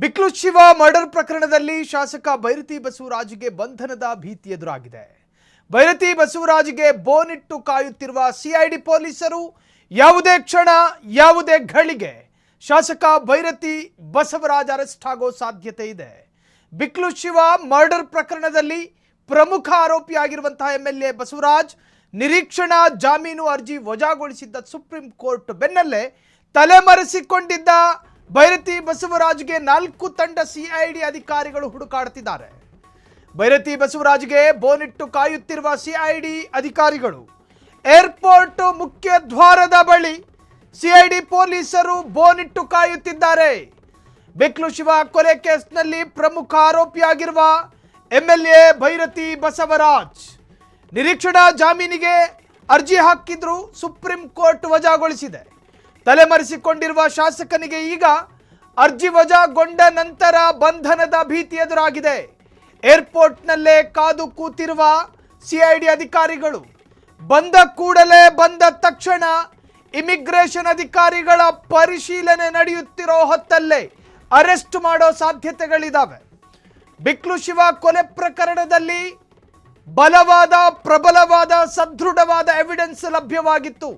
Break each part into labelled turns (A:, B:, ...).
A: ಬಿಕ್ಲು Shiva murder ಪ್ರಕರಣದಲ್ಲಿ ಶಾಸಕ ಬೈರತಿ ಬಸವರಾಜ್ಗೆ ಬಂಧನದ ಭೀತಿ ಎದುರಾಗಿದೆ. ಬೈರತಿ ಬಸವರಾಜ್ಗೆ ಬೋನಿಟ್ಟು ಕಾಯುತ್ತಿರುವ ಸಿಐಡಿ ಪೊಲೀಸರು ಯಾವುದೇ ಕ್ಷಣ ಯಾವುದೇ ಘಳಿಗೆ ಶಾಸಕ ಬೈರತಿ ಬಸವರಾಜ್ ಅರೆಸ್ಟ್ ಆಗೋ ಸಾಧ್ಯತೆ ಇದೆ. ಬಿಕ್ಲು ಶಿವ ಮರ್ಡರ್ ಪ್ರಕರಣದಲ್ಲಿ ಪ್ರಮುಖ ಆರೋಪಿಯಾಗಿರುವಂತಹ ಎಂಎಲ್ಎ ಬಸವರಾಜ್ ನಿರೀಕ್ಷಣಾ ಜಾಮೀನು ಅರ್ಜಿ ವಜಾಗೊಳಿಸಿದ್ದ ಸುಪ್ರೀಂ ಕೋರ್ಟ್ ಬೆನ್ನಲ್ಲೇ ತಲೆಮರೆಸಿಕೊಂಡಿದ್ದ ಬೈರತಿ ಬಸವರಾಜ್ಗೆ 4 ತಂಡ ಸಿಐಡಿ ಅಧಿಕಾರಿಗಳು ಹುಡುಕಾಡುತ್ತಿದ್ದಾರೆ. ಬೈರತಿ ಬಸವರಾಜ್ಗೆ ಬೋನಿಟ್ಟು ಕಾಯುತ್ತಿರುವ ಸಿಐಡಿ ಅಧಿಕಾರಿಗಳು ಏರ್ಪೋರ್ಟ್ ಮುಖ್ಯ ದ್ವಾರದ ಬಳಿ ಸಿಐಡಿ ಪೊಲೀಸರು ಬೋನಿಟ್ಟು ಕಾಯುತ್ತಿದ್ದಾರೆ. ಬಿಕ್ಲು ಶಿವ ಕೊಲೆ ಕೇಸ್ನಲ್ಲಿ ಪ್ರಮುಖ ಆರೋಪಿಯಾಗಿರುವ ಎಂಎಲ್ಎ ಬೈರತಿ ಬಸವರಾಜ್ ನಿರೀಕ್ಷಣಾ ಜಾಮೀನಿಗೆ ಅರ್ಜಿ ಹಾಕಿದ್ರು ಸುಪ್ರೀಂ ಕೋರ್ಟ್ ವಜಾಗೊಳಿಸಿದೆ. ತಲೆಮರೆಸಿಕೊಂಡಿರುವ ಶಾಸಕನಿಗೆ ಈಗ ಅರ್ಜಿ ವಜಾಗೊಂಡ ನಂತರ ಬಂಧನದ ಭೀತಿ ಎದುರಾಗಿದೆ. ಏರ್ಪೋರ್ಟ್ನಲ್ಲೇ ಕಾದು ಕೂತಿರುವ ಸಿಐಡಿ ಅಧಿಕಾರಿಗಳು ಬಂದ ಕೂಡಲೇ ಬಂದ ತಕ್ಷಣ ಇಮಿಗ್ರೇಷನ್ ಅಧಿಕಾರಿಗಳ ಪರಿಶೀಲನೆ ನಡೆಯುತ್ತಿರೋ ಹೊತ್ತಲ್ಲೇ ಅರೆಸ್ಟ್ ಮಾಡೋ ಸಾಧ್ಯತೆಗಳಿದ್ದಾವೆ. ಬಿಕ್ಲು ಶಿವ ಕೊಲೆ ಪ್ರಕರಣದಲ್ಲಿ ಬಲವಾದ ಪ್ರಬಲವಾದ ಸದೃಢವಾದ ಎವಿಡೆನ್ಸ್ ಲಭ್ಯವಾಗಿತ್ತು.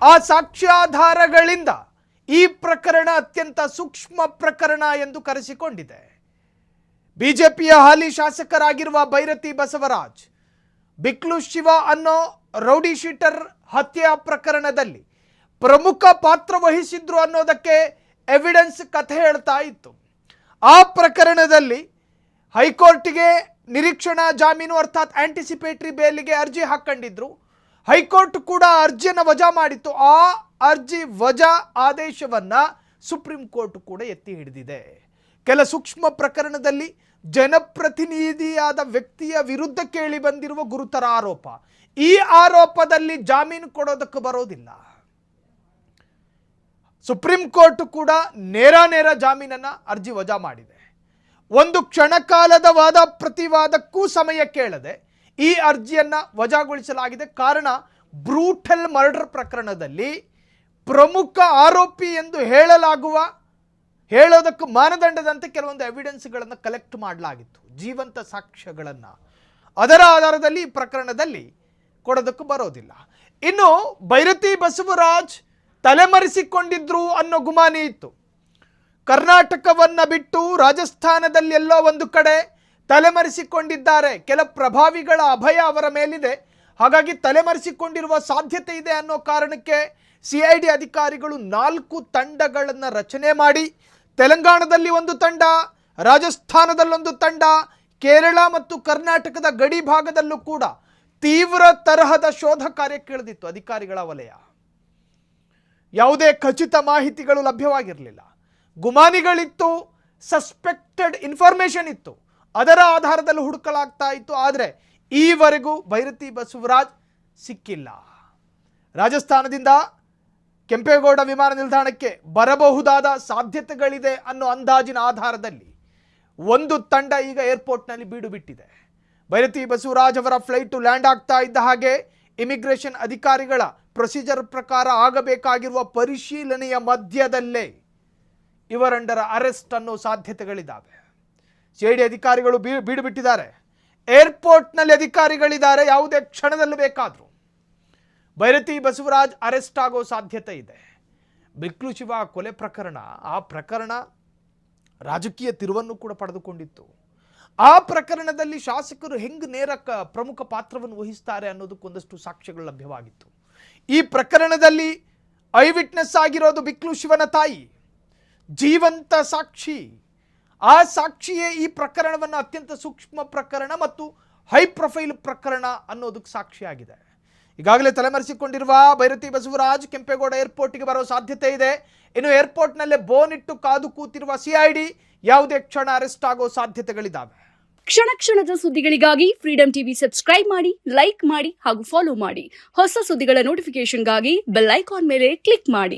A: ಆ ಸಾಕ್ಷ್ಯಾಧಾರಗಳಿಂದ ಈ ಪ್ರಕರಣ ಅತ್ಯಂತ ಸೂಕ್ಷ್ಮ ಪ್ರಕರಣ ಎಂದು ಕರೆಸಿಕೊಂಡಿದೆ. ಬಿಜೆಪಿಯ ಹಾಲಿ ಶಾಸಕರಾಗಿರುವ ಬೈರತಿ ಬಸವರಾಜ್ ಬಿಕ್ಲು ಶಿವ ಅನ್ನೋ ರೌಡಿ ಶೀಟರ್ ಹತ್ಯೆಯ ಪ್ರಕರಣದಲ್ಲಿ ಪ್ರಮುಖ ಪಾತ್ರ ವಹಿಸಿದ್ರು ಅನ್ನೋದಕ್ಕೆ ಎವಿಡೆನ್ಸ್ ಕಥೆ ಹೇಳ್ತಾ ಇತ್ತು. ಆ ಪ್ರಕರಣದಲ್ಲಿ ಹೈಕೋರ್ಟ್ಗೆ ನಿರೀಕ್ಷಣಾ ಜಾಮೀನು ಅರ್ಥಾತ್ ಆಂಟಿಸಿಪೇಟರಿ ಬೇಲಿಗೆ ಅರ್ಜಿ ಹಾಕೊಂಡಿದ್ರು. ಹೈಕೋರ್ಟ್ ಕೂಡ ಅರ್ಜಿಯನ್ನು ವಜಾ ಮಾಡಿತ್ತು. ಆ ಅರ್ಜಿ ವಜಾ ಆದೇಶವನ್ನ ಸುಪ್ರೀಂ ಕೋರ್ಟ್ ಕೂಡ ಎತ್ತಿ ಹಿಡಿದಿದೆ. ಕೆಲ ಸೂಕ್ಷ್ಮ ಪ್ರಕರಣದಲ್ಲಿ ಜನಪ್ರತಿನಿಧಿಯಾದ ವ್ಯಕ್ತಿಯ ವಿರುದ್ಧ ಕೇಳಿ ಬಂದಿರುವ ಗುರುತರ ಆರೋಪ. ಈ ಆರೋಪದಲ್ಲಿ ಜಾಮೀನು ಕೊಡೋದಕ್ಕೆ ಬರೋದಿಲ್ಲ. ಸುಪ್ರೀಂ ಕೋರ್ಟ್ ಕೂಡ ನೇರ ಜಾಮೀನನ್ನ ಅರ್ಜಿ ವಜಾ ಮಾಡಿದೆ. ಒಂದು ಕ್ಷಣಕಾಲದ ವಾದ ಪ್ರತಿವಾದಕ್ಕೂ ಸಮಯ ಕೇಳದೆ ಈ ಅರ್ಜಿಯನ್ನ ವಜಾಗೊಳಿಸಲಾಗಿದೆ. ಕಾರಣ ಬ್ರೂಟಲ್ ಮರ್ಡರ್ ಪ್ರಕರಣದಲ್ಲಿ ಪ್ರಮುಖ ಆರೋಪಿ ಎಂದು ಹೇಳೋದಕ್ಕೆ ಮಾನದಂಡದಂತೆ ಕೆಲವೊಂದು ಎವಿಡೆನ್ಸ್ಗಳನ್ನು ಕಲೆಕ್ಟ್ ಮಾಡಲಾಗಿತ್ತು, ಜೀವಂತ ಸಾಕ್ಷ್ಯಗಳನ್ನು. ಅದರ ಆಧಾರದಲ್ಲಿ ಈ ಪ್ರಕರಣದಲ್ಲಿ ಕೊಡೋದಕ್ಕೆ ಬರೋದಿಲ್ಲ. ಇನ್ನು ಬೈರತಿ ಬಸವರಾಜ್ ತಲೆಮರೆಸಿಕೊಂಡಿದ್ರು ಅನ್ನೋ ಗುಮಾನಿ ಇತ್ತು. ಕರ್ನಾಟಕವನ್ನ ಬಿಟ್ಟು ರಾಜಸ್ಥಾನದಲ್ಲಿ ಎಲ್ಲೋ ಒಂದು ಕಡೆ ತಲೆಮರೆಸಿಕೊಂಡಿದ್ದಾರೆ. ಕೆಲ ಪ್ರಭಾವಿಗಳ ಅಭಯ ಅವರ ಮೇಲಿದೆ. ಹಾಗಾಗಿ ತಲೆಮರೆಸಿಕೊಂಡಿರುವ ಸಾಧ್ಯತೆ ಇದೆ ಅನ್ನೋ ಕಾರಣಕ್ಕೆ ಸಿಐಡಿ ಅಧಿಕಾರಿಗಳು 4 ತಂಡಗಳನ್ನು ರಚನೆ ಮಾಡಿ ತೆಲಂಗಾಣದಲ್ಲಿ ಒಂದು ತಂಡ, ರಾಜಸ್ಥಾನದಲ್ಲೊಂದು ತಂಡ, ಕೇರಳ ಮತ್ತು ಕರ್ನಾಟಕದ ಗಡಿ ಭಾಗದಲ್ಲೂ ಕೂಡ ತೀವ್ರ ತರಹದ ಶೋಧ ಕಾರ್ಯಕ್ಕೆ ಇಳಿದಿತ್ತು ಅಧಿಕಾರಿಗಳ ವಲಯ. ಯಾವುದೇ ಖಚಿತ ಮಾಹಿತಿಗಳು ಲಭ್ಯವಾಗಿರಲಿಲ್ಲ. ಗುಮಾನಿಗಳಿತ್ತು, ಸಸ್ಪೆಕ್ಟೆಡ್ ಇನ್ಫಾರ್ಮೇಶನ್ ಇತ್ತು. ಅದರ ಆಧಾರದಲ್ಲಿ ಹುಡುಕಲಾಗ್ತಾ ಇತ್ತು. ಆದರೆ ಈವರೆಗೂ ಬೈರತಿ ಬಸವರಾಜ್ ಸಿಕ್ಕಿಲ್ಲ. ರಾಜಸ್ಥಾನದಿಂದ ಕೆಂಪೇಗೌಡ ವಿಮಾನ ನಿಲ್ದಾಣಕ್ಕೆ ಬರಬಹುದಾದ ಸಾಧ್ಯತೆಗಳಿದೆ ಅನ್ನೋ ಅಂದಾಜಿನ ಆಧಾರದಲ್ಲಿ ಒಂದು ತಂಡ ಈಗ ಏರ್ಪೋರ್ಟ್ನಲ್ಲಿ ಬೀಡು ಬಿಟ್ಟಿದೆ. ಬೈರತಿ ಬಸವರಾಜ್ ಅವರ ಫ್ಲೈಟು ಲ್ಯಾಂಡ್ ಆಗ್ತಾ ಇದ್ದ ಹಾಗೆ ಇಮಿಗ್ರೇಷನ್ ಅಧಿಕಾರಿಗಳ ಪ್ರೊಸೀಜರ್ ಪ್ರಕಾರ ಆಗಬೇಕಾಗಿರುವ ಪರಿಶೀಲನೆಯ ಮಧ್ಯದಲ್ಲೇ ಇವರಂಡರ ಅರೆಸ್ಟ್ ಅನ್ನೋ ಸಾಧ್ಯತೆಗಳಿದ್ದಾವೆ. ಸಿಐಡಿ ಅಧಿಕಾರಿಗಳು ಬೀಡು ಬಿಟ್ಟಿದ್ದಾರೆ. ಏರ್ಪೋರ್ಟ್ನಲ್ಲಿ ಅಧಿಕಾರಿಗಳಿದ್ದಾರೆ. ಯಾವುದೇ ಕ್ಷಣದಲ್ಲೂ ಬೇಕಾದರೂ ಬೈರತಿ ಬಸವರಾಜ್ ಅರೆಸ್ಟ್ ಆಗೋ ಸಾಧ್ಯತೆ ಇದೆ. ಬಿಕ್ಲು ಶಿವ ಕೊಲೆ ಪ್ರಕರಣ, ಆ ಪ್ರಕರಣ ರಾಜಕೀಯ ತಿರುವನ್ನು ಕೂಡ ಪಡೆದುಕೊಂಡಿತ್ತು. ಆ ಪ್ರಕರಣದಲ್ಲಿ ಶಾಸಕರು ಹೆಂಗೆ ಪ್ರಮುಖ ಪಾತ್ರವನ್ನು ವಹಿಸ್ತಾರೆ ಅನ್ನೋದಕ್ಕೊಂದಷ್ಟು ಸಾಕ್ಷ್ಯಗಳು ಲಭ್ಯವಾಗಿತ್ತು. ಈ ಪ್ರಕರಣದಲ್ಲಿ ಐ ವಿಟ್ನೆಸ್ ಆಗಿರೋದು ಬಿಕ್ಲು ಶಿವನ ತಾಯಿ, ಜೀವಂತ ಸಾಕ್ಷಿ. ಆ ಸಾಕ್ಷಿಯೇ ಈ ಪ್ರಕರಣವನ್ನು ಅತ್ಯಂತ ಸೂಕ್ಷ್ಮ ಪ್ರಕರಣ ಮತ್ತು ಹೈ ಪ್ರೊಫೈಲ್ ಪ್ರಕರಣ ಅನ್ನೋದಕ್ಕೆ ಸಾಕ್ಷಿಯಾಗಿದೆ. ಈಗಾಗಲೇ ತಲೆಮರೆಸಿಕೊಂಡಿರುವ ಬೈರತಿ ಬಸವರಾಜ್ ಕೆಂಪೇಗೌಡ ಏರ್ಪೋರ್ಟ್ಗೆ ಬರೋ ಸಾಧ್ಯತೆ ಇದೆ. ಇನ್ನು ಏರ್ಪೋರ್ಟ್ನಲ್ಲೇ ಬೋನಿಟ್ಟು ಕಾದು ಕೂತಿರುವ ಸಿಐಡಿ ಯಾವುದೇ ಕ್ಷಣ ಅರೆಸ್ಟ್ ಆಗೋ ಸಾಧ್ಯತೆಗಳಿದ್ದಾವೆ.
B: ಕ್ಷಣದ ಸುದ್ದಿಗಳಿಗಾಗಿ ಫ್ರೀಡಂ ಟಿವಿ ಸಬ್ಸ್ಕ್ರೈಬ್ ಮಾಡಿ, ಲೈಕ್ ಮಾಡಿ ಹಾಗೂ ಫಾಲೋ ಮಾಡಿ. ಹೊಸ ಸುದ್ದಿಗಳ ನೋಟಿಫಿಕೇಶನ್ಗಾಗಿ ಬೆಲ್ ಐಕಾನ್ ಮೇಲೆ ಕ್ಲಿಕ್ ಮಾಡಿ.